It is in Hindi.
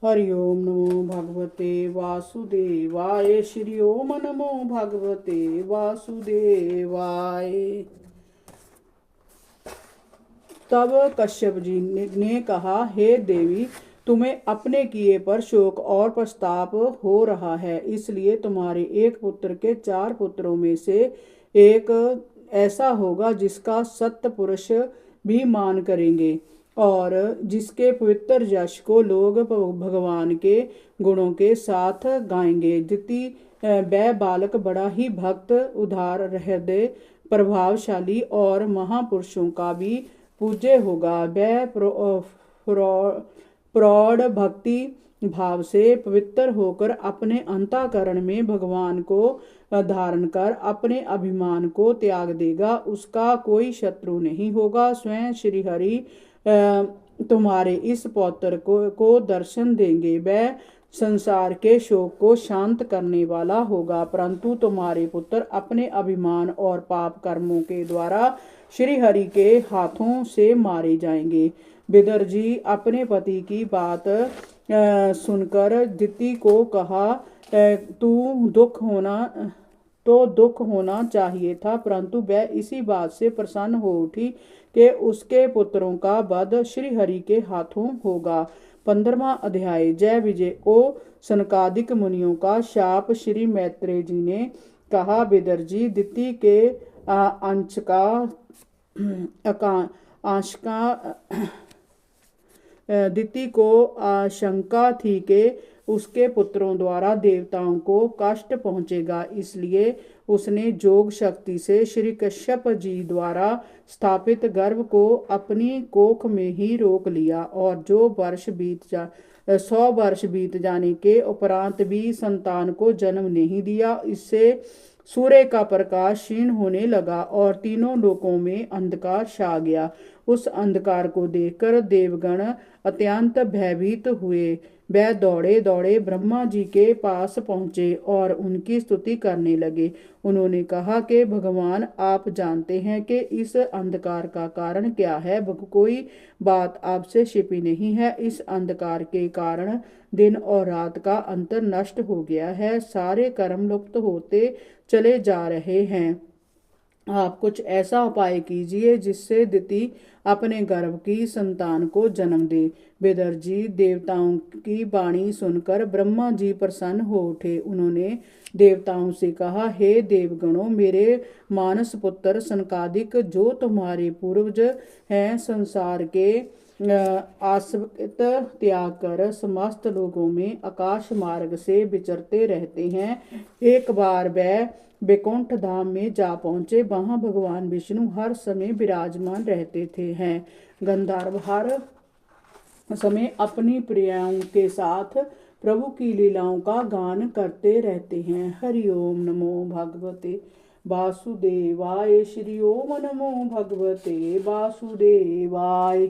हरि ओम नमो भगवते वासुदेवाय। श्री ओम नमो भगवते वासुदेवाय। तब कश्यप जी ने कहा, हे देवी, तुम्हें अपने किए पर शोक और पछताप हो रहा है, इसलिए तुम्हारे एक पुत्र के 4 पुत्रों में से एक ऐसा होगा जिसका सत्य पुरुष भी मान करेंगे और जिसके पवित्र यश को लोग भगवान के गुणों के साथ गाएंगे। दिति वह बालक बड़ा ही भक्त, उदार हृदय, प्रभावशाली और महापुरुषों का भी पूज्य होगा। वह प्रौढ़ भक्ति भाव से पवित्र होकर अपने अंतःकरण में भगवान को धारण कर अपने अभिमान को त्याग देगा। उसका कोई शत्रु नहीं होगा। स्वयं श्री हरि तुम्हारे इस पौत्र को दर्शन देंगे। वह संसार के शोक को शांत करने वाला होगा, परंतु तुम्हारे पुत्र अपने अभिमान और पाप कर्मों के द्वारा श्री हरि के हाथों से मारे जाएंगे। विदर जी अपने पति की बात सुनकर दिति को कहा, दुख होना चाहिए था, परंतु वह इसी बात से प्रसन्न हो उठी कि उसके पुत्रों का वध श्री हरि के हाथों होगा। 15वां अध्याय। जय विजय को सनकादिक मुनियों का शाप। श्री मैत्रेय जी ने कहा, विदर जी, दिति के दिति को आशंका थी कि उसके पुत्रों द्वारा देवताओं को कष्ट पहुंचेगा, इसलिए उसने जोग शक्ति से श्री कश्यप जी द्वारा स्थापित गर्भ को अपनी कोख में ही रोक लिया और 100 वर्ष बीत जाने के उपरांत भी संतान को जन्म नहीं दिया। इससे सूर्य का प्रकाश क्षीण होने लगा और तीनों लोकों में अंधकार छा गया। उस अंधकार को देखकर देवगण अत्यंत भयभीत हुए। वह दौड़े दौड़े ब्रह्मा जी के पास पहुंचे और उनकी स्तुति करने लगे। उन्होंने कहा कि भगवान, आप जानते हैं कि इस अंधकार का कारण क्या है। कोई बात आपसे छिपी नहीं है। इस अंधकार के कारण दिन और रात का अंतर नष्ट हो गया है। सारे कर्म लुप्त होते चले जा रहे हैं। आप कुछ ऐसा उपाय कीजिए जिससे दिति अपने गर्भ की संतान को जन्म दे। विदर जी, देवताओं की वाणी सुनकर ब्रह्मा जी प्रसन्न हो उठे। उन्होंने देवताओं से कहा, हे देवगणों, मेरे मानस पुत्र सनकादिक जो तुम्हारे पूर्वज हैं, संसार के आसक्त त्याग कर समस्त लोगों में आकाश मार्ग से विचरते रहते हैं। एक बार वह वैकुंठ धाम में जा पहुंचे। वहां भगवान विष्णु हर समय विराजमान रहते थे हैं। गंधर्व हर समय अपनी प्रियाओं के साथ प्रभु की लीलाओं का गान करते रहते हैं। हरि ओम नमो भगवते वासुदेवाय। श्री ओम नमो भगवते वासुदेवाय।